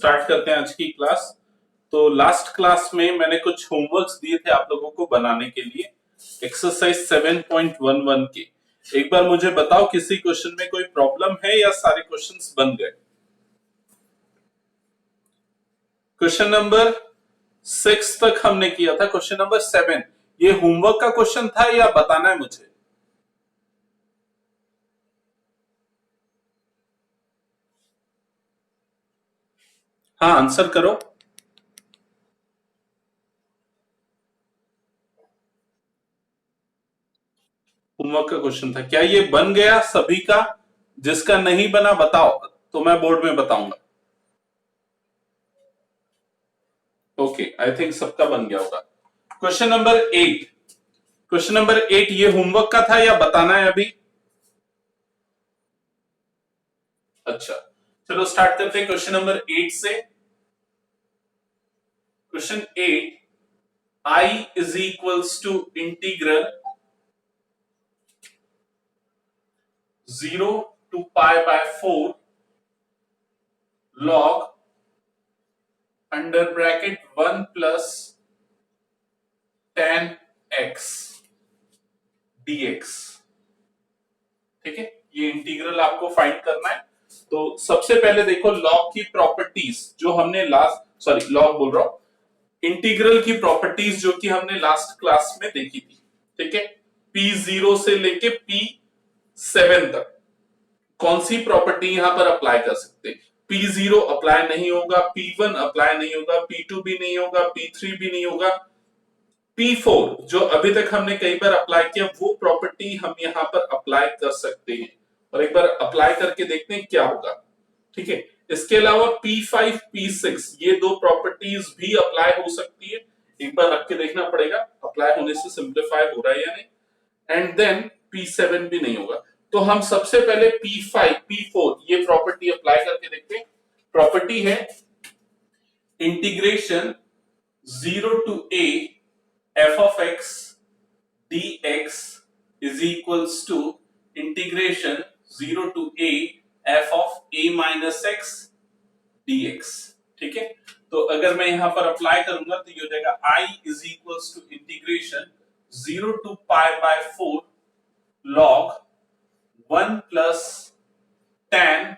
Start करते हैं आज की क्लास। तो लास्ट क्लास में मैंने कुछ होमवर्क्स दिए थे आप लोगों को बनाने के लिए एक्सरसाइज 7.11 के। एक बार मुझे बताओ किसी क्वेश्चन में कोई प्रॉब्लम है या सारे क्वेश्चंस बन गए। क्वेश्चन नंबर 6 तक हमने किया था, क्वेश्चन नंबर 7 ये होमवर्क का क्वेश्चन था या बताना है मुझे? हाँ आंसर करो। होमवर्क का क्वेश्चन था, क्या ये बन गया सभी का? जिसका नहीं बना बताओ तो मैं बोर्ड में बताऊंगा। ओके, आई थिंक सबका बन गया होगा। क्वेश्चन नंबर 8, क्वेश्चन नंबर 8 ये होमवर्क का था या बताना है अभी? अच्छा, चलो स्टार्ट करते हैं क्वेश्चन नंबर 8 से। Question 8, I is equals to integral 0 to pi by 4 log under bracket 1 plus tan x dx। ठीक है, ये इंटीग्रल आपको फाइंड करना है। तो सबसे पहले देखो लॉग की प्रॉपर्टीज जो हमने लॉग बोल रहा हूं, इंटीग्रल की प्रॉपर्टीज जो कि हमने लास्ट क्लास में देखी थी। ठीक है, P0 से लेके P7 तक कौन सी प्रॉपर्टी यहां पर अप्लाई कर सकते हैं? P0 अप्लाई नहीं होगा, P1 अप्लाई नहीं होगा, P2 भी नहीं होगा, P3 भी नहीं होगा, P4 जो अभी तक हमने कई बार अप्लाई किया वो प्रॉपर्टी हम यहां पर अप्लाई कर सकते हैं और एक बार अप्लाई करके देखते हैं क्या होगा। ठीक है, इसके अलावा P5 P6 ये दो प्रॉपर्टीज भी अप्लाई हो सकती है, एक बार रख के देखना पड़ेगा अप्लाई होने से सिंप्लीफाई हो रहा है या नहीं। एंड देन P7 भी नहीं होगा। तो हम सबसे पहले P5 P4 ये प्रॉपर्टी अप्लाई करके देखते हैं। प्रॉपर्टी है integration 0 to a f of x dx is equals to integration 0 to a f of a minus x dx। ठीक है, तो अगर मैं यहां पर अप्लाई करूंगा तो ये हो जाएगा I is equals to integration 0 to pi by 4 log 1 plus tan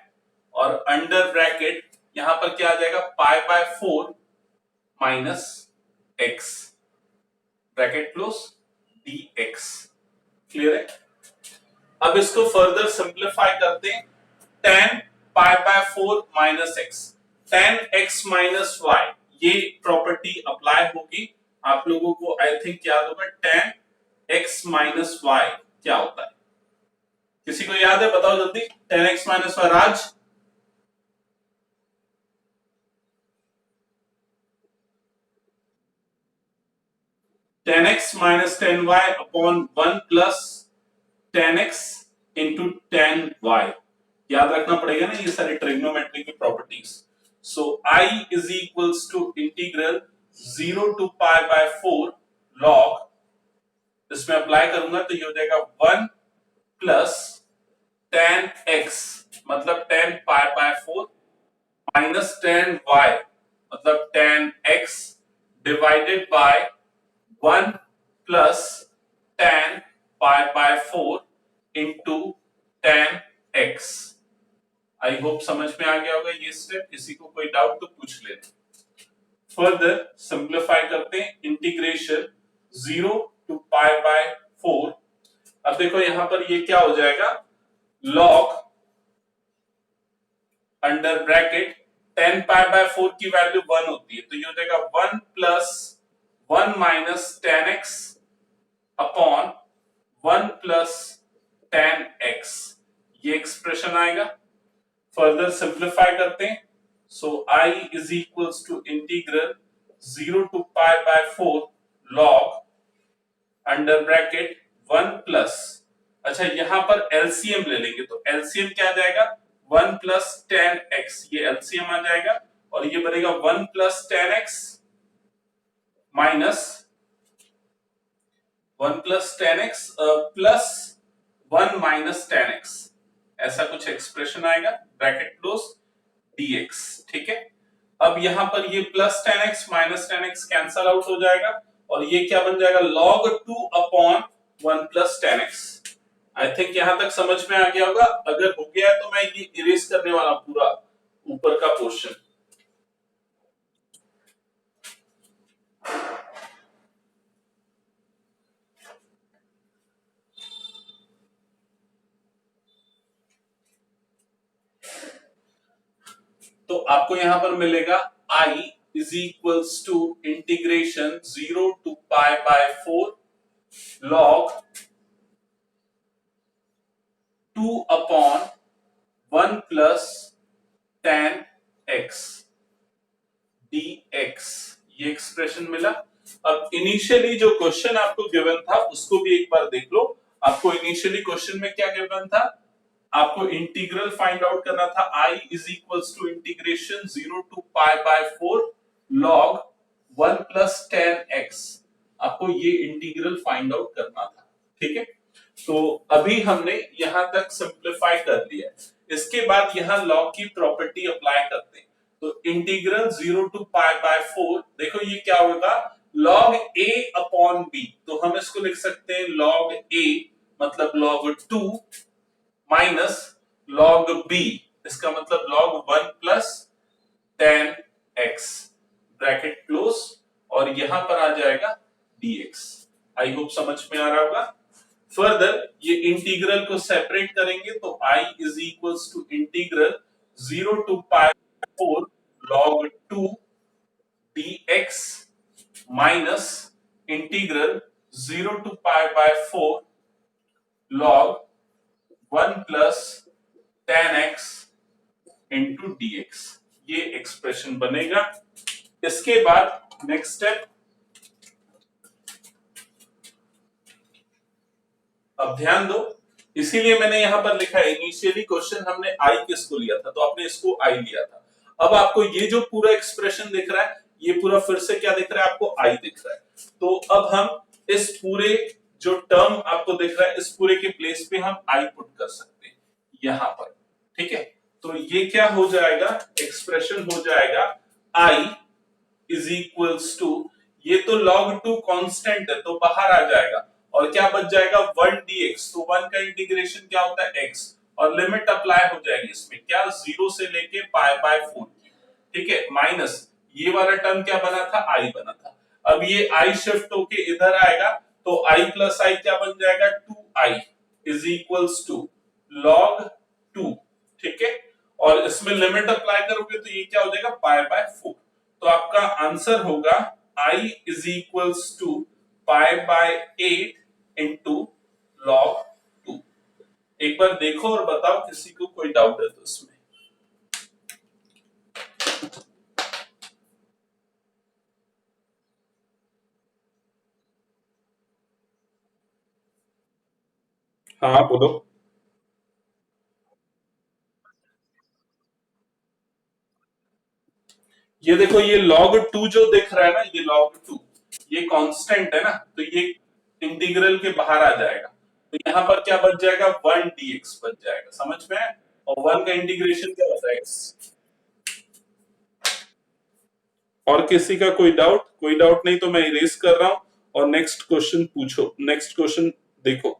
और अंडर ब्रैकेट यहां पर क्या आ जाएगा pi by 4 minus x bracket close dx। Clear है? अब इसको फर्दर सिंप्लीफाई करते हैं। tan pi by 4 minus x, tan x minus y ये प्रॉपर्टी अप्लाई होगी। आप लोगों को आई थिंक याद होगा tan x minus y क्या होता है? किसी को याद है? बताओ जल्दी। tan x minus y, राज? tan x minus tan y upon 1 plus tan x into tan y। याद रखना पड़ेगा ना ये सारी ट्रिग्नोमेट्री की properties. So I is equals to integral 0 to pi by 4 log, इसमें अप्लाई करूंगा तो ये हो जाएगा 1 प्लस tan x मतलब tan pi by 4 minus tan y मतलब tan x divided by 1 plus tan pi by 4 into tan x। I hope समझ में आ गया होगा ये स्टेप। किसी को कोई डाउट तो पूछ लेना। फर्दर सिंप्लीफाई करते हैं, इंटीग्रेशन 0 टू पाई बाय 4। अब देखो यहां पर ये क्या हो जाएगा, log under bracket tan pi by 4 की वैल्यू 1 होती है तो ये हो जाएगा 1 plus 1 minus tan x upon 1 plus tan x, ये एक्सप्रेशन आएगा। फर्दर सिंप्लीफाई करते हैं। सो I is equals to integral 0 to pi by 4 log under bracket 1 plus, अच्छा यहां पर एलसीएम ले लेंगे तो एलसीएम क्या आ जाएगा 1 प्लस tan x, ये एलसीएम आ जाएगा और ये बनेगा 1 plus tan x minus 1 plus tan x plus 1 minus tan x, ऐसा कुछ एक्सप्रेशन आएगा ब्रैकेट क्लोज dx। ठीक है, अब यहां पर ये plus 10x minus 10x cancel out हो जाएगा और ये क्या बन जाएगा log 2 upon 1 plus 10x। I think यहां तक समझ में आ गया होगा। अगर हो गया है तो मैं ये इरेज करने वाला पूरा ऊपर का पोर्शन। तो आपको यहां पर मिलेगा I is equals to integration 0 to pi by 4 log 2 upon 1 plus 10x dx। ये एक्सप्रेशन मिला। अब इनिशियली जो क्वेश्चन आपको गिवन था उसको भी एक बार देख लो। आपको इनिशियली क्वेश्चन में क्या गिवन था? आपको इंटीग्रल फाइंड आउट करना था। I is equals to integration 0 to pi by 4 log 1 plus 10x। आपको ये इंटीग्रल फाइंड आउट करना था। ठीक है, तो अभी हमने यहां तक सिंप्लीफाई कर लिया है। इसके बाद यहां लॉग की प्रॉपर्टी अप्लाई करते हैं। तो इंटीग्रल 0 टू पाई बाय 4, देखो ये क्या होगा log a अपॉन b। तो हम इसको लिख सकते हैं log a मतलब log 2 माइनस log b, इसका मतलब log 1 plus 10x bracket close और यहां पर आ जाएगा dx। आई होप समझ में आ रहा होगा। फर्दर ये इंटीग्रल को सेपरेट करेंगे तो I is equals to integral 0 to pi 4 log 2 dx minus integral 0 to pi by 4 log 1 plus 10x into dx। ये एक्सप्रेशन बनेगा। इसके बाद नेक्स्ट स्टेप, अब ध्यान दो, इसीलिए मैंने यहां पर लिखा है इनिशियली क्वेश्चन हमने आई किसको लिया था, तो आपने इसको आई लिया था। अब आपको ये जो पूरा एक्सप्रेशन दिख रहा है ये पूरा फिर से क्या दिख रहा है आपको आई दिख रहा है। तो अब हम इस पूरे जो टर्म आपको दिख रहा है इस पूरे के प्लेस पे हम आई पुट कर सकते हैं यहां पर। ठीक है, तो ये क्या हो जाएगा एक्सप्रेशन हो जाएगा आई इज इक्वल्स टू, ये तो log 2 कांस्टेंट है तो बाहर आ जाएगा और क्या बच जाएगा 1 dx। तो 1 का इंटीग्रेशन क्या होता है x और लिमिट अप्लाई हो जाएगी इसमें क्या 0 से लेके पाई बाय 4। ठीक है, माइनस ये वाला टर्म क्या बना था i बना था। अब ये i शिफ्ट होके इधर आएगा तो i प्लस i क्या बन जाएगा 2i is equals to log 2। ठीक है, और इसमें लिमिट अप्लाई करोगे तो ये क्या हो जाएगा पाई बाय 4। तो आपका आंसर होगा I is equals to pi by 8 into log 2। एक बार देखो और बताओ किसी को कोई डाउट है तो इसमें। हाँ बोलो। ये देखो ये log 2 जो दिख रहा है ना, ये log 2 ये कांस्टेंट है ना, तो ये इंटीग्रल के बाहर आ जाएगा। तो यहाँ पर क्या बच जाएगा 1 dx बच जाएगा, समझ में है? और 1 का इंटीग्रेशन क्या होता है x। और किसी का कोई डाउट? कोई डाउट नहीं तो मैं इरेज कर रहा हूं और नेक्स्ट क्वेश्चन पूछो। नेक्स्ट क्वेश्चन देखो।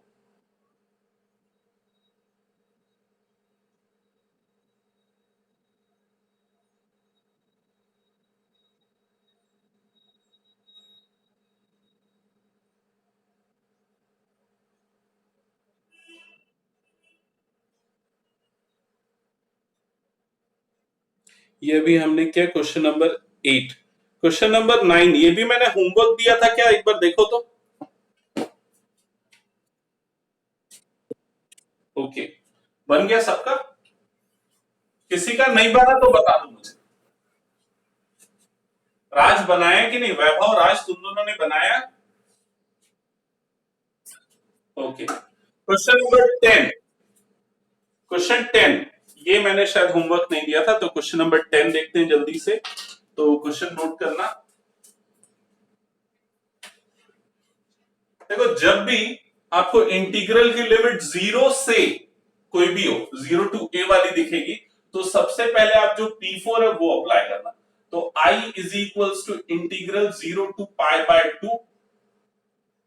ये भी हमने क्या क्वेश्चन नंबर 8। क्वेश्चन नंबर 9 ये भी मैंने होमवर्क दिया था क्या, एक बार देखो तो। ओके, बन गया सबका? किसी का नहीं बना तो बता दो मुझे। राज बनाया कि नहीं? वैभव राज तुम दोनों ने बनाया? Okay, question number 10। क्वेश्चन 10 ये मैंने शायद होमवर्क नहीं दिया था, तो क्वेश्चन नंबर 10 देखते हैं जल्दी से। तो क्वेश्चन नोट करना। देखो जब भी आपको इंटीग्रल की लिमिट 0 से कोई भी हो 0 टू a वाली दिखेगी तो सबसे पहले आप जो P4 है वो अप्लाई करना। तो I is equals to integral 0 to pi by 2,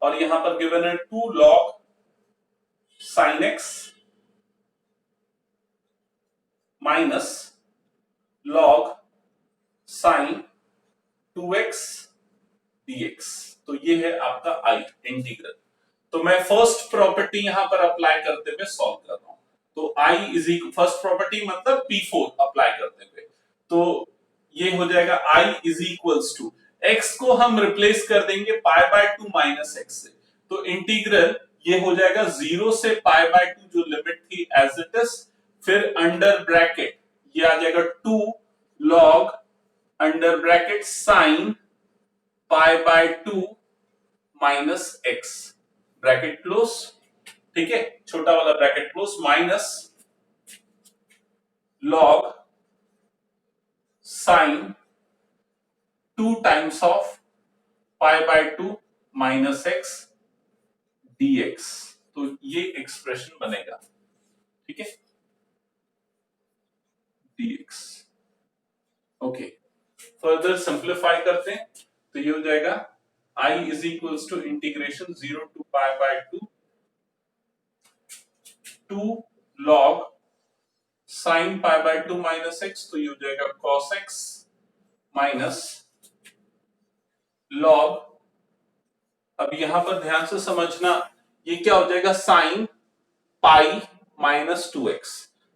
और यहां पर गिवन है 2 log sin x minus log sin 2x dx। तो ये है आपका I इंटीग्रल। तो मैं फर्स्ट प्रॉपर्टी यहां पर अप्लाई करते हुए सॉल्व कर रहा हूं। तो I is equal, first property मतलब P4 अप्लाई करते हुए, तो ये हो जाएगा I is equals to, x को हम रिप्लेस कर देंगे पाई बाय 2 माइनस एक्स से, तो इंटीग्रल ये हो जाएगा 0 से पाई बाय 2 जो लिमिट थी एज इट इज, फिर अंडर ब्रैकेट ये आ जाएगा 2 log under bracket sine pi by 2 minus x, bracket close, ठीक है, छोटा वाला bracket close, minus log sine 2 times of pi by 2 minus x dx। तो ये एक्सप्रेशन बनेगा, ठीक है, dx। ओके, फर्दर सिंप्लीफाई करते हैं, तो ये हो जाएगा I is equals to integration 0 to pi by 2 log sine pi by 2 minus x, तो ये हो जाएगा cos x माइनस log, अब यहां पर ध्यान से समझना, ये क्या हो जाएगा sign pi minus 2x,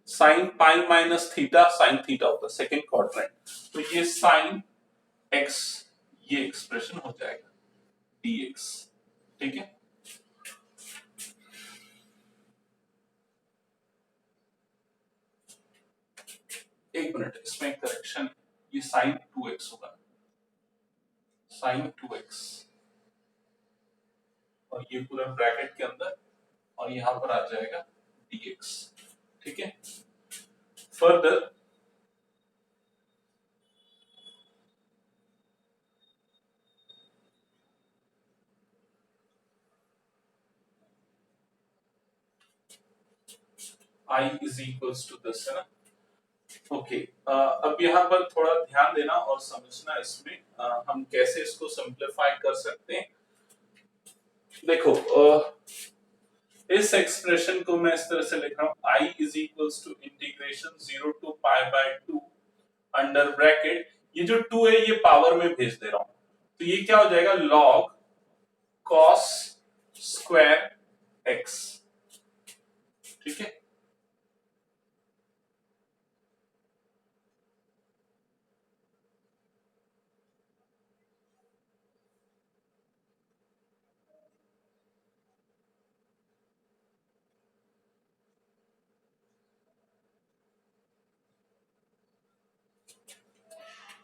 sign pi minus theta, sine theta होता है सेकेंड क्वाड्रेंट, तो ये साइन x, ये एक्सप्रेशन हो जाएगा dx, ठीक है। एक मिनट, इसमें करेक्शन, ये साइन 2x होगा, साइन 2x, और ये पूरा ब्रैकेट के अंदर, और यहां पर आ जाएगा dx, ठीक है। Further I is equals to this, है ना। ओके, अब यहाँ पर थोड़ा ध्यान देना और समझना, इसमें हम कैसे इसको सिंप्लीफाई कर सकते हैं। देखो, इस एक्सप्रेशन को मैं इस तरह से लिख रहा हूं, I is equals to integration 0 to pi by 2 under bracket, ये जो 2 है ये पावर में भेज दे रहा हूं, तो ये क्या हो जाएगा log cos स्क्वायर x, ठीक है।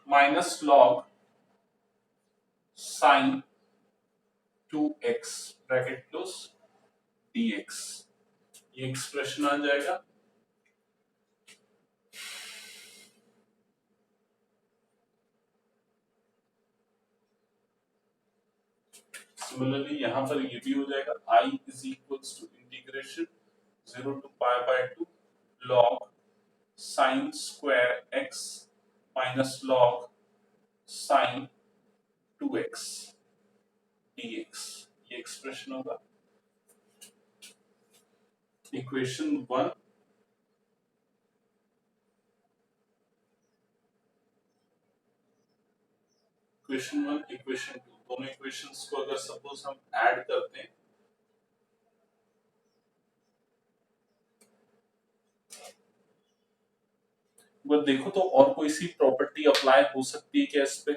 Minus log sine 2x bracket close dx, ये एक्सप्रेशन आ जाएगा। सिमिलरली यहां पर ये भी हो जाएगा I is equals to integration 0 to pi by 2 log sine square x minus log sine 2x dx, ये एक्सप्रेशन होगा। इक्वेशन 1, इक्वेशन 1, इक्वेशन 2, दोनों इक्वेशंस को अगर सपोज हम ऐड करते हैं, वो देखो तो और कोई सी प्रॉपर्टी अप्लाई हो सकती है क्या इस पे।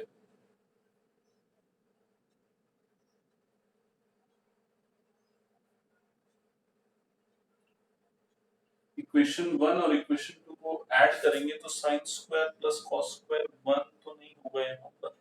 इक्वेशन 1 और इक्वेशन 2 को ऐड करेंगे तो sine square plus cos square 1 तो नहीं होगा यहाँ पर,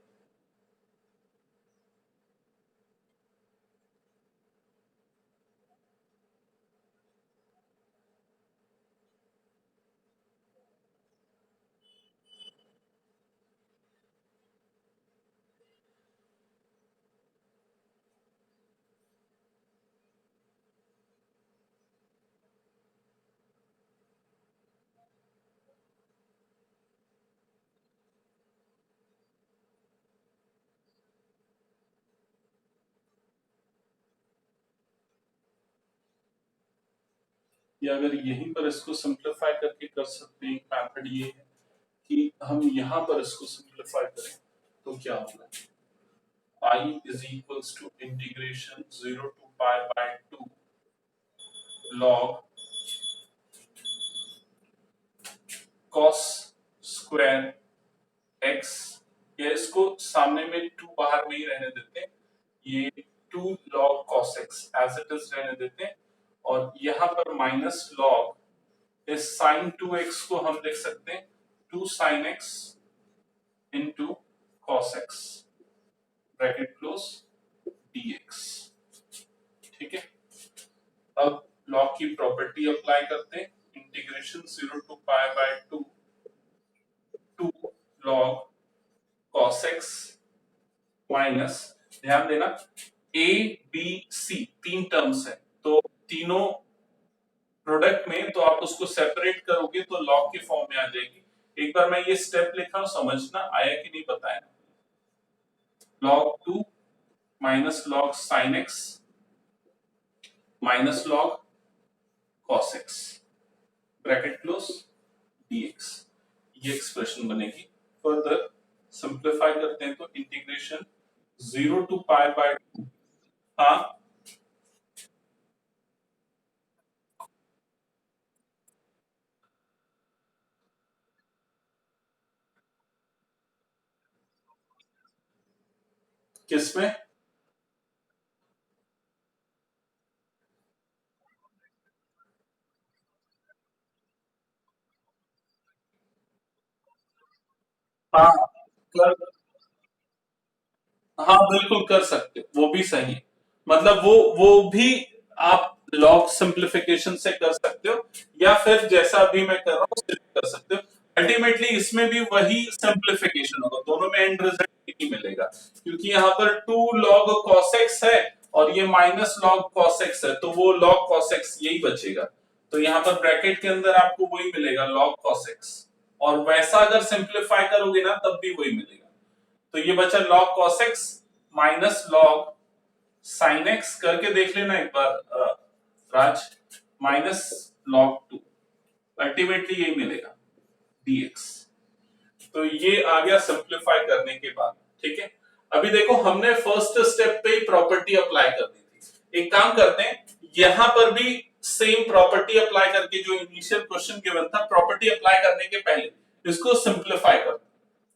या अगर यहीं पर इसको सिंप्लीफाई करके कर सकते हैं, एक मेथड ये है कि हम यहां पर इसको सिंप्लीफाई करें तो क्या होगा, I is equals to integration 0 to pi by 2 log cos square x, या इसको सामने में 2 बाहर में ही रहने देते हैं, ये 2 log cos x as it is रहने देते हैं, और यहां पर माइनस log इस sin 2x को हम लिख सकते हैं 2 sin x into cos x bracket close dx। ठीक है, अब log की प्रॉपर्टी अप्लाई करते हैं, integration 0 to pi by 2 log cos x minus, ध्यान देना a b c तीन टर्म्स है, तो तीनों प्रोडक्ट में तो आप उसको सेपरेट करोगे तो log के फॉर्म में आ जाएगी। एक बार मैं ये स्टेप लिखा हूं, समझना आया कि नहीं बताया। log 2 minus log sin x minus log cos x bracket close dx, ये एक्सप्रेशन बनेगी। फर्दर सिंप्लीफाई करते हैं तो इंटीग्रेशन 0 टू पाई बाय 2, हाँ किसमें, हाँ कर, हाँ बिल्कुल कर सकते हो, वो भी सही है। मतलब वो भी आप लॉग सिंप्लीफिकेशन से कर सकते हो, या फिर जैसा अभी मैं कर रहा हूँ उससे भी कर सकते हो। अल्टीमेटली इसमें भी वही सिंप्लीफिकेशन होगा, दोनों में एंड रिजल्ट ही मिलेगा, क्योंकि यहाँ पर 2 log cos x है और ये माइनस log cos x है, तो वो log cos x यही बचेगा, तो यहाँ पर ब्रैकेट के अंदर आपको वही मिलेगा log cos x, और वैसा अगर सिंप्लीफाई करोगे ना तब भी वही मिलेगा। तो ये बचा log cos x minus log sin x, करके देख लेना एक बार राज, माइनस log 2, अल्टीमेटली यही मिलेगा dx। तो ये आ गया सिंप्लीफाई करने के बाद। ठीक है, अभी देखो हमने फर्स्ट स्टेप पे ही प्रॉपर्टी अप्लाई कर दी थी, एक काम करते हैं यहां पर भी सेम प्रॉपर्टी अप्लाई करके, जो इनिशियल क्वेश्चन गिवन था प्रॉपर्टी अप्लाई करने के पहले इसको सिंप्लीफाई कर,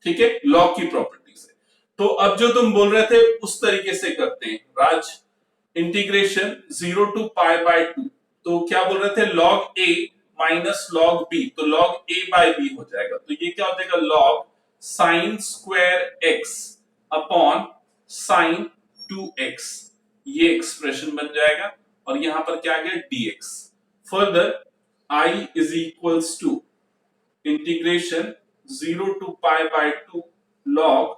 ठीक है, लॉग की प्रॉपर्टी से। तो अब जो तुम बोल रहे थे उस तरीके से करते हैं राज, इंटीग्रेशन 0 टू पाई बाय 2, तो क्या बोल रहे थे log a minus log b, तो log a बाय b हो जाएगा, तो ये क्या हो जाएगा log sin square x upon sin 2x, ये एक्सप्रेशन बन जाएगा, और यहां पर क्या आ गया dx। Further I is equals to integration 0 to pi by 2 log,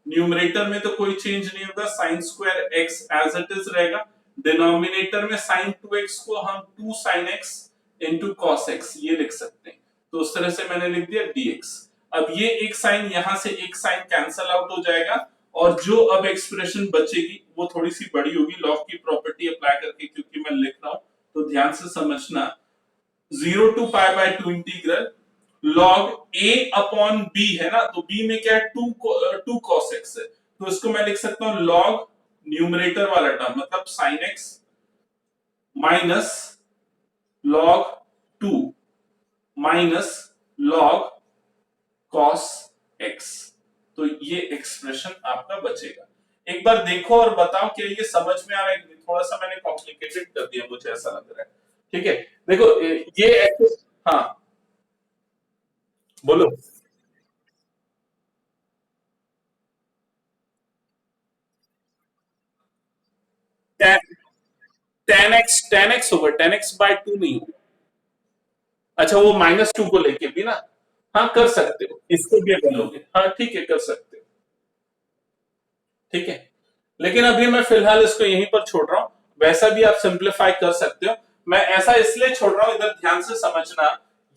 numerator में तो कोई चेंज नहीं होगा, sin square x as it is रहेगा, डिनोमिनेटर में sin 2x को हम 2 sin x into cos x ये लिख सकते हैं, तो उस तरह से मैंने लिख दिया dx। अब ये एक साइन यहां से एक साइन कैंसल आउट हो जाएगा, और जो अब एक्सप्रेशन बचेगी वो थोड़ी सी बड़ी होगी लॉग की प्रॉपर्टी अप्लाई करके, क्योंकि मैं लिख रहा हूं तो ध्यान से समझना। 0 to pi by 2 integral log a upon b है ना, तो b में क्या है 2 cos x है, तो इसको मैं लिख सकता हूं log न्यूमरेटर वाला टर्म मतलब sin x minus log 2 minus log cos x, तो ये एक्सप्रेशन आपका बचेगा। एक बार देखो और बताओ कि ये समझ में आ रहा है कि थोड़ा सा मैंने कॉम्प्लिकेटेड कर दिया, मुझे ऐसा लग रहा है। ठीक है, देखो ये हाँ बोलो। टेन एक्स होगा, 10x बाय 2 नहीं होगा। अच्छा वो -2 को लेके भी ना, हाँ कर सकते हो, इसको भी अगर लोगे हाँ ठीक है कर सकते हो। ठीक है, लेकिन अभी मैं फिलहाल इसको यहीं पर छोड़ रहा हूं, वैसा भी आप सिंप्लीफाई कर सकते हो। मैं ऐसा इसलिए छोड़ रहा हूं, इधर ध्यान से समझना,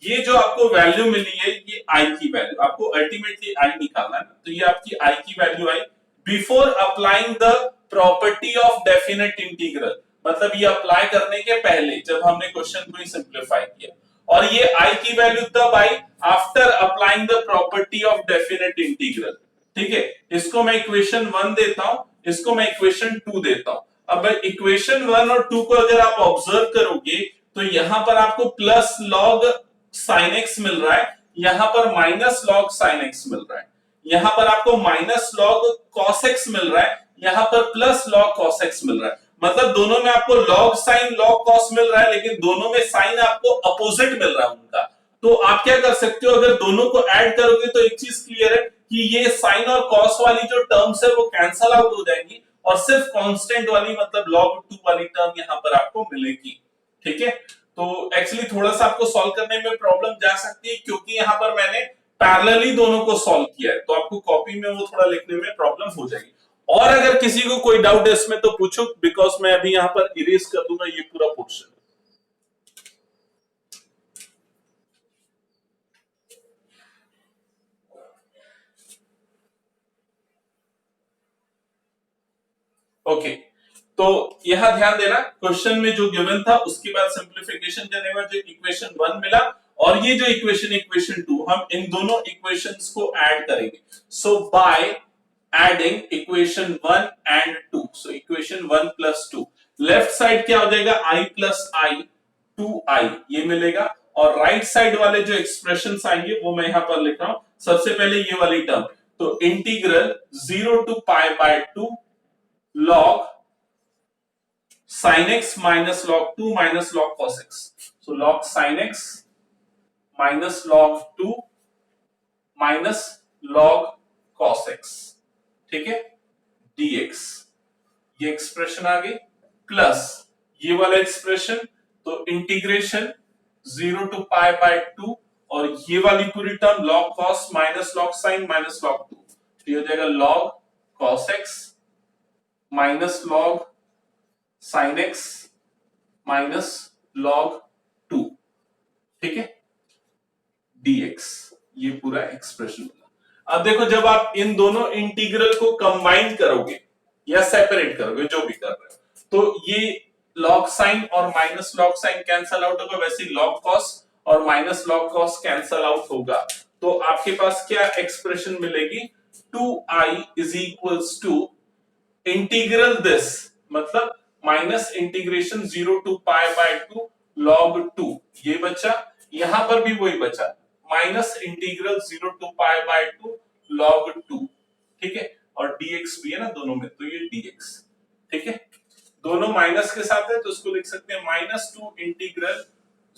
ये जो आपको वैल्यू मिली है ये आई की वैल्यू, आपको अल्टीमेटली आई निकालना है, तो ये आपकी आई की value I before applying the property of definite integral. मतलब ये अप्लाई करने के पहले जब हमने क्वेश्चन को ही सिंप्लीफाई किया। और ये आई की वैल्यू तब I after applying the property of definite integral. ठीक है, इसको मैं इक्वेशन 1 देता हूं, इसको मैं इक्वेशन 2 देता हूं। अब इक्वेशन 1 और 2 को अगर आप ऑब्जर्व करोगे तो यहां पर आपको प्लस लॉग साइन एक्स मिल रहा है, यहां पर माइनस लॉग साइन एक्स मिल रहा है, यहां पर आपको माइनस लॉग कॉस एक्स मिल रहा है, यहां पर प्लस लॉग कॉस एक्स मिल रहा है। मतलब दोनों में आपको लॉग साइन लॉग कॉस मिल रहा है, लेकिन दोनों में साइन आपको अपोजिट मिल रहा है उनका। तो आप क्या कर सकते हो, अगर दोनों को ऐड करोगे तो एक चीज क्लियर है कि ये साइन और कॉस वाली जो टर्म्स है वो कैंसल आउट हो जाएंगी और सिर्फ कांस्टेंट वाली मतलब log 2 वाली टर्म यहां पर आपको मिलेगी। ठीक है, तो एक्चुअली थोड़ा सा आपको सॉल्व करने में प्रॉब्लम जा सकती है क्योंकि यहां पर मैंने पैरेलली दोनों को सॉल्व किया है, तो आपको कॉपी में वो थोड़ा लिखने में प्रॉब्लम हो जाएगी। और अगर किसी को कोई डाउट है इसमें तो पूछो, बिकॉज मैं अभी यहां पर इरेज कर दूंगा ये पूरा पोर्शन। ओके, तो यहां ध्यान देना क्वेश्चन में जो गिवन था उसके बाद सिंप्लीफिकेशन करने के बाद जो इक्वेशन 1 मिला और ये जो इक्वेशन 2 हम इन दोनों इक्वेशंस को ऐड करेंगे। So by adding equation 1 and 2, so equation 1 plus 2, left side क्या हो जाएगा i प्लस आई 2i ये मिलेगा, और राइट साइड वाले जो एक्सप्रेशंस आएंगे वो मैं यहां पर लिख रहा हूं। सबसे पहले ये वाली टर्म, तो integral 0 to pi by 2 log sin x minus log 2 minus log cos x. So log sin x minus log 2 minus log cos x, ठीक है, dx, ये एक्सप्रेशन आ गई, प्लस ये वाला एक्सप्रेशन, तो इंटीग्रेशन 0 टू पाई बाय 2 और ये वाली पूरी term log cos minus log sin minus log 2, तो ये हो जाएगा log cos x minus log sin x minus log 2, ठीक है, dx, ये पूरा एक्सप्रेशन बना। अब देखो जब आप इन दोनों इंटीग्रल को कंबाइन करोगे या सेपरेट करोगे, जो भी कर रहे हो, तो ये log sin और minus log sin cancel out होगा, वैसे log cos और minus log cos cancel out होगा, तो आपके पास क्या एक्सप्रेशन मिलेगी, 2i is equals to integral this, मतलब minus integration 0 to pi by 2 log 2, ये बचा, यहां पर भी वही बचा, minus integral 0 to pi by 2 log 2, ठीक है, और dx भी है ना दोनों में, तो ये dx, ठीक है, दोनों माइनस के साथ है तो इसको लिख सकते हैं minus 2 integral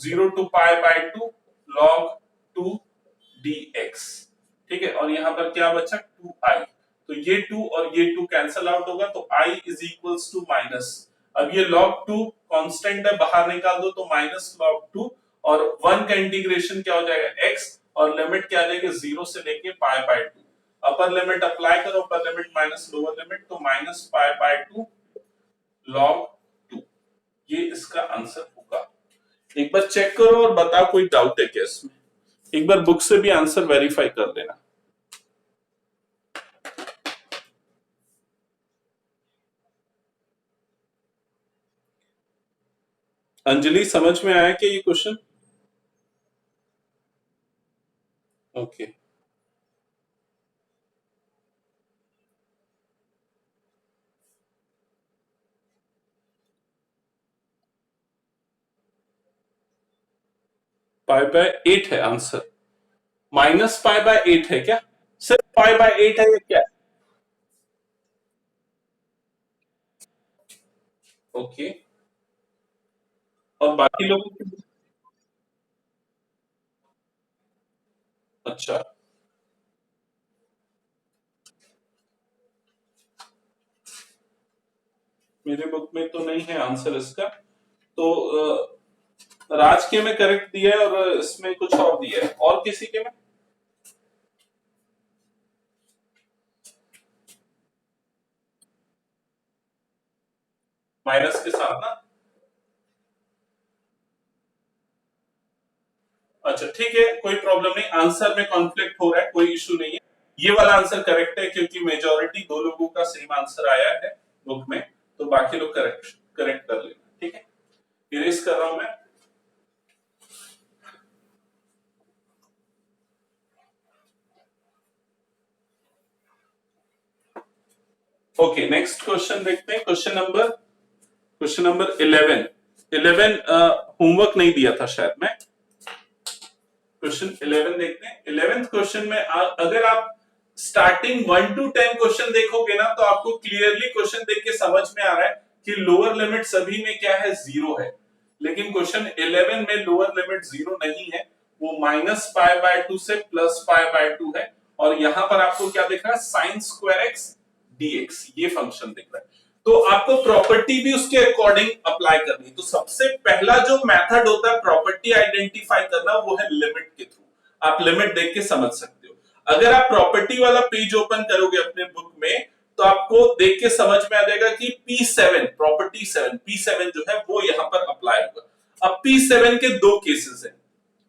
0 to pi by 2 log 2 dx, ठीक है, और यहां पर क्या बचा 2i, तो ये 2 और ये 2 कैंसल आउट होगा, तो i is equals to minus, अब ये log 2 कांस्टेंट है, बाहर निकाल दो तो माइनस log 2 और 1 का इंटीग्रेशन क्या हो जाएगा x, और लिमिट क्या आ जाएगी 0 से लेके pi by 2, upper limit apply करो, upper limit minus lower limit, तो माइनस पाई बाय 2 log 2, ये इसका आंसर होगा। एक बार चेक करो और बताओ कोई डाउट है क्या इसमें, एक बार बुक से भी आंसर वेरीफाई कर लेना। अंजलि समझ में आया क्या ये क्वेश्चन? ओके, पाई बाय 8 है आंसर, माइनस पाई बाय 8 है क्या, सिर्फ पाई बाय 8 है या क्या? ओके, और बाकी लोगों की, अच्छा, मेरे बुक में तो नहीं है आंसर इसका, तो राज के में करेक्ट दिया है और इसमें कुछ और दिया है, और किसी के में माइनस के साथ ना, अच्छा ठीक है, कोई प्रॉब्लम नहीं, आंसर में कॉन्फ्लिक्ट हो रहा है, कोई इशू नहीं है, ये वाला आंसर करेक्ट है क्योंकि मेजॉरिटी 2 लोगों का सेम आंसर आया है बुक में, तो बाकी लोग करेक्ट करेक्ट कर लेना, ठीक है। इरेज कर रहा हूं मैं। ओके, नेक्स्ट क्वेश्चन देखते हैं। Question number 11। 11 होमवर्क नहीं दिया था शायद मैं। क्वेश्चन 11 देखते हैं। 11th क्वेश्चन में अगर आप स्टार्टिंग 1 to 10 क्वेश्चन देखोगे ना, तो आपको क्लियरली क्वेश्चन देख के समझ में आ रहा है कि लोअर लिमिट सभी में क्या है, 0 है। लेकिन क्वेश्चन 11 में लोअर लिमिट 0 नहीं है, वो -π/2 से +π/2 है। और यहां पर आपको क्या दिख रहा है, sin स्क्वायर x dx, ये फंक्शन दिख रहा है। तो आपको प्रॉपर्टी भी उसके अकॉर्डिंग अप्लाई करनी है। तो सबसे पहला जो मेथड होता है प्रॉपर्टी आइडेंटिफाई करना, वो है लिमिट के थ्रू। आप लिमिट देख के समझ सकते हो। अगर आप प्रॉपर्टी वाला पेज ओपन करोगे अपने बुक में, तो आपको देख के समझ में आ जाएगा कि P7 प्रॉपर्टी 7 P7 जो है वो यहां पर अप्लाई होगा। अब P7 के दो केसेस हैं,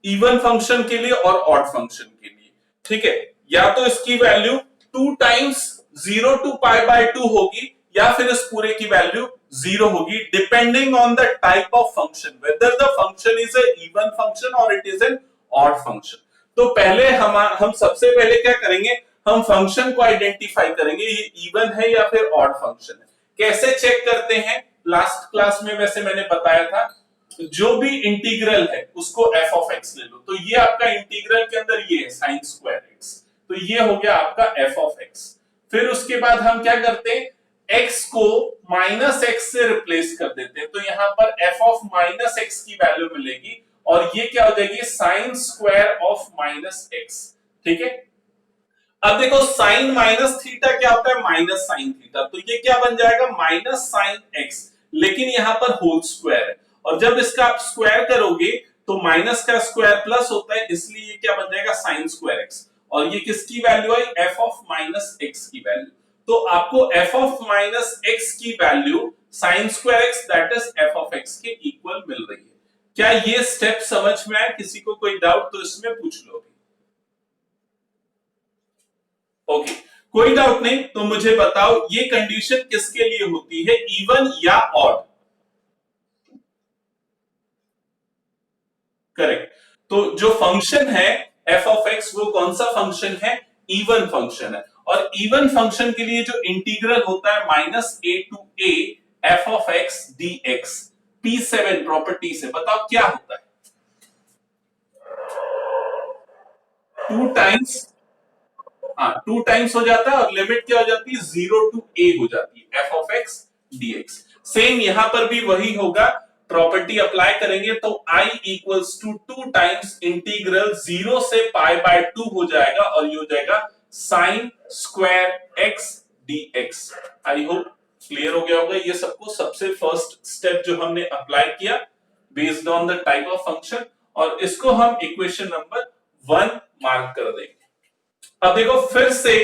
इवन फंक्शन के लिए और ऑड फंक्शन के लिए, ठीक है। या तो इसकी वैल्यू 2 टाइम्स 0 to π/2 होगी, या फिर इस पूरे की वैल्यू 0 होगी, depending on the type of function, whether the function is a even function और it is an odd function. तो पहले हम सबसे पहले क्या करेंगे, हम फंक्शन को आइडेंटिफाई करेंगे, ये इवन है या फिर ऑड फंक्शन है। कैसे चेक करते हैं, लास्ट क्लास में वैसे मैंने बताया था, जो भी इंटीग्रल है उसको f of x ले लो। तो ये आपका इंटीग्रल के अंदर ये है sin स्क्वायर x, तो ये हो गया आपका f of x। फिर उसके बाद हम क्या करते हैं, x को -x से रिप्लेस कर देते हैं, तो यहां पर f of -x की वैल्यू मिलेगी, और ये क्या हो जाएगी, sin स्क्वायर ऑफ -x, ठीक है। अब देखो साइन माइनस थीटा क्या होता है, माइनस साइन थीटा, तो ये क्या बन जाएगा, माइनस साइन एक्स, लेकिन यहां पर होल स्क्वायर है, और जब इसका आप स्क्वायर करोगे तो माइनस का स्क्वायर प्लस होता है, इसलिए ये क्या बन जाएगा, साइन स्क्वायर एक्स। और ये किसकी value I, F of minus x की वैल्यू। तो आपको एफ ऑफ माइनस एक्स की value sine square x that is F of x के इक्वल मिल रही है। क्या ये स्टेप समझ में आया, किसी को कोई डाउट तो इसमें पूछ लो। ओके, कोई डाउट नहीं, तो मुझे बताओ ये कंडीशन किसके लिए होती है, इवन या ऑड। करेक्ट। तो जो फंक्शन है f ऑफ x वो कौन सा फंक्शन है, इवन फंक्शन है। और इवन फंक्शन के लिए जो इंटीग्रल होता है -a to a f of x dx, P7 property से बताओ क्या होता है, 2 टाइम्स, हाँ 2 टाइम्स हो जाता है, और लिमिट क्या हो जाती है, 0 to a हो जाती है, f of x dx। Same यहां पर भी वही होगा, प्रॉपर्टी अप्लाई करेंगे तो i equals to 2 times integral 0 से π/2 हो जाएगा, और ये हो जाएगा sine square x dx। I hope clear हो गया होगा ये सबको। सबसे फर्स्ट स्टेप जो हमने अप्लाई किया based on the type of function, और इसको हम इक्वेशन नंबर 1 मार्क कर देंगे। अब देखो फिर से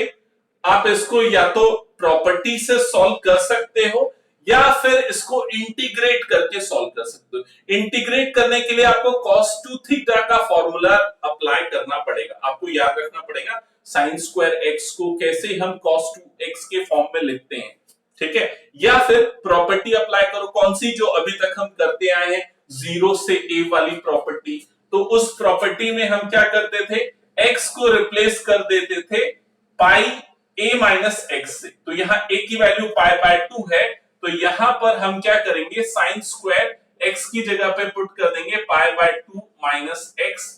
आप इसको या तो प्रॉपर्टी से सॉल्व कर सकते हो, या फिर इसको इंटीग्रेट करके सॉल्व कर सकते हो। इंटीग्रेट करने के लिए आपको cos 2 थीटा का फॉर्मूला अप्लाई करना पड़ेगा। आपको याद रखना पड़ेगा sin स्क्वायर x को कैसे हम cos 2x के फॉर्म में लिखते हैं, ठीक है। या फिर प्रॉपर्टी अप्लाई करो, कौन सी, जो अभी तक हम करते आए हैं 0 से a वाली प्रॉपर्टी। तो उस प्रॉपर्टी में हम क्या करते थे, x को रिप्लेस कर देते थे पाई a माइनस एक्स से। तो यहाँ a की वैल्यू π/2 है, तो यहां पर हम क्या करेंगे, साइन स्क्वायर x की जगह पे पुट कर देंगे π/2 minus x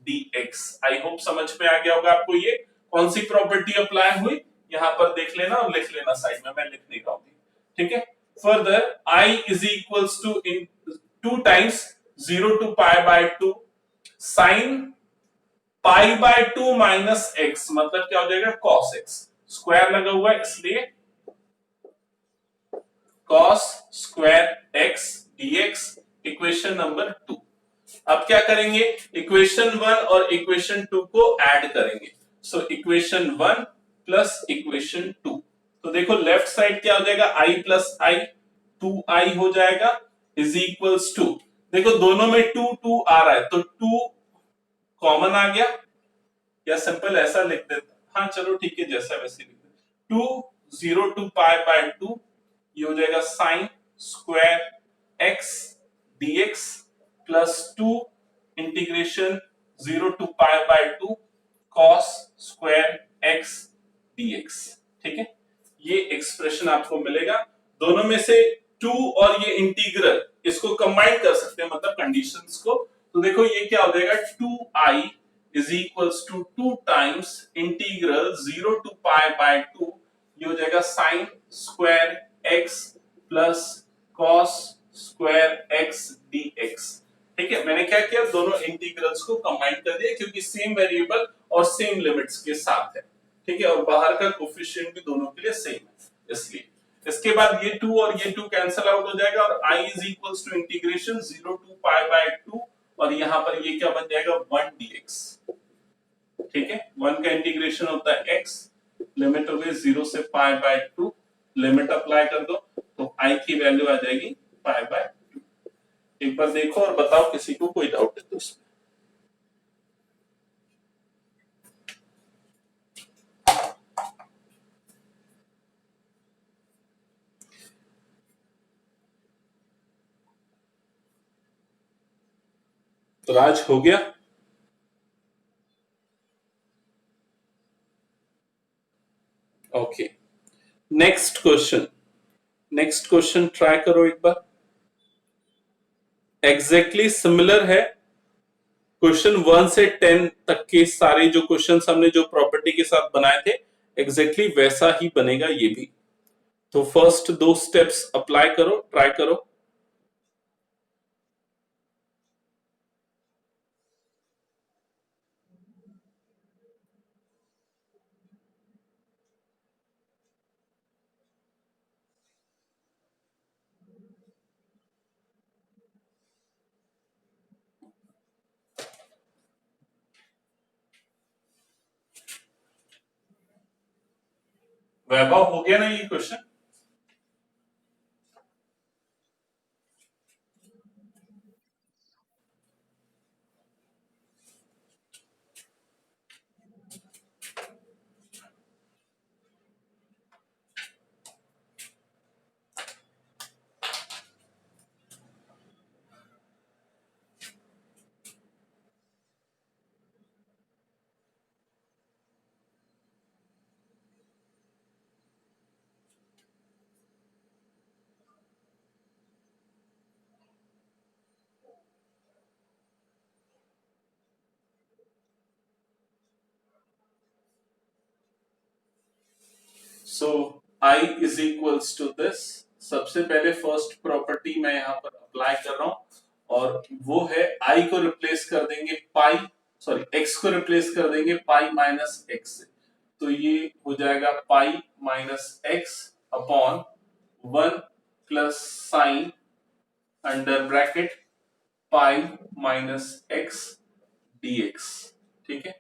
dx। I hope समझ में आ गया होगा आपको ये कौन सी प्रॉपर्टी अप्लाई हुई, यहां पर देख लेना और लिख लेना साइड में, मैं लिख नहीं रहा हूं, ठीक है। Further i is equals to 2 times 0 to π/2 sine π/2 minus x, मतलब क्या हो जाएगा, cos x, स्क्वायर लगा हुआ है इसलिए cos square x dx, equation number 2। अब क्या करेंगे, इक्वेशन 1 और इक्वेशन 2 को ऐड करेंगे। सो इक्वेशन 1 प्लस इक्वेशन 2, तो देखो लेफ्ट साइड क्या हो जाएगा, i प्लस i 2i हो जाएगा इज इक्वल्स टू, देखो दोनों में 2 2 आ रहा है, तो 2 कॉमन आ गया, या सिंपल ऐसा लिख देते, हाँ चलो ठीक है जैसा वैसे लिख देते, 2 0 to π/2, ये हो जाएगा sine square x dx plus 2 integration 0 to pi by 2 cos square x dx। ठीक है, ये एक्सप्रेशन आपको मिलेगा। दोनों में से 2 और ये इंटीग्रल इसको कंबाइन कर सकते हैं, मतलब कंडीशंस को। तो देखो ये क्या हो जाएगा, 2i is equals to 2 times integral 0 to pi by 2, ये हो जाएगा sine square x plus cos square x dx। ठीक है, मैंने क्या किया, दोनों इंटीग्रल्स को कंबाइन कर दिया क्योंकि सेम वेरिएबल और सेम लिमिट्स के साथ है। ठीक है, और बाहर का कोफिशिएंट भी दोनों के लिए सेम है, इसलिए इसके बाद ये 2 और ये 2 कैंसिल आउट हो जाएगा और i is equals to integration 0 to pi by 2 और यहां पर ये क्या बन जाएगा 1 dx। ठीक है, 1 का इंटीग्रेशन होता है x, लिमिट हो गई 0 से पाई बाय 2, लिमिट अप्लाई कर दो तो i की वैल्यू आ जाएगी पाई बाय 2। एक बार देखो और बताओ किसी को कोई डाउट है तो इसमें। तो राज हो गया? Okay, next question, next question try करो एक बार। एग्जैक्टली सिमिलर है, क्वेश्चन 1 से 10 तक के सारे जो क्वेश्चंस हमने जो प्रॉपर्टी के साथ बनाए थे एग्जैक्टली वैसा ही बनेगा ये भी। तो फर्स्ट 2 स्टेप्स अप्लाई करो, ट्राई करो। वैभव हो गया ना ये question? So i is equals to this. सबसे पहले फर्स्ट प्रॉपर्टी मैं यहां पर अप्लाई कर रहा हूं और वो है i को रिप्लेस कर देंगे पाई, सॉरी x को रिप्लेस कर देंगे पाई माइनस x से। तो ये हो जाएगा pi minus x upon 1 plus sine under bracket pi minus x dx। ठीक है,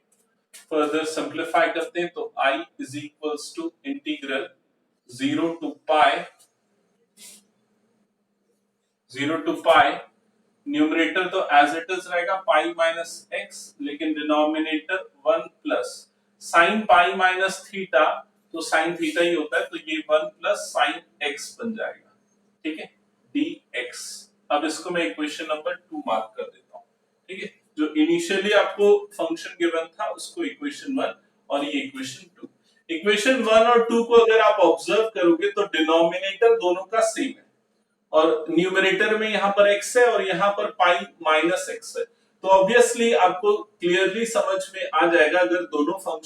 फर्दर सिंप्लीफाई करते हैं तो i is equals to integral 0 to pi, numerator तो एज इट इज रहेगा पाई माइनस एक्स, लेकिन denominator 1 plus sine pi minus theta, तो sine theta ही होता है तो ये 1 प्लस साइन एक्स बन जाएगा। ठीक है, dx। अब इसको मैं इक्वेशन नंबर 2 मार्क कर देता हूं। ठीक है, जो इनिशियली आपको फंक्शन गिवन था उसको इक्वेशन 1 और ये इक्वेशन 2। इक्वेशन 1 और 2 को अगर आप ऑब्जर्व करोगे तो डिनोमिनेटर दोनों का सेम है और न्यूमरेटर में यहां पर x है और यहां पर पाई माइनस x है। तो ऑब्वियसली आपको क्लियरली समझ में आ जाएगा अगर दोनों फंक्शन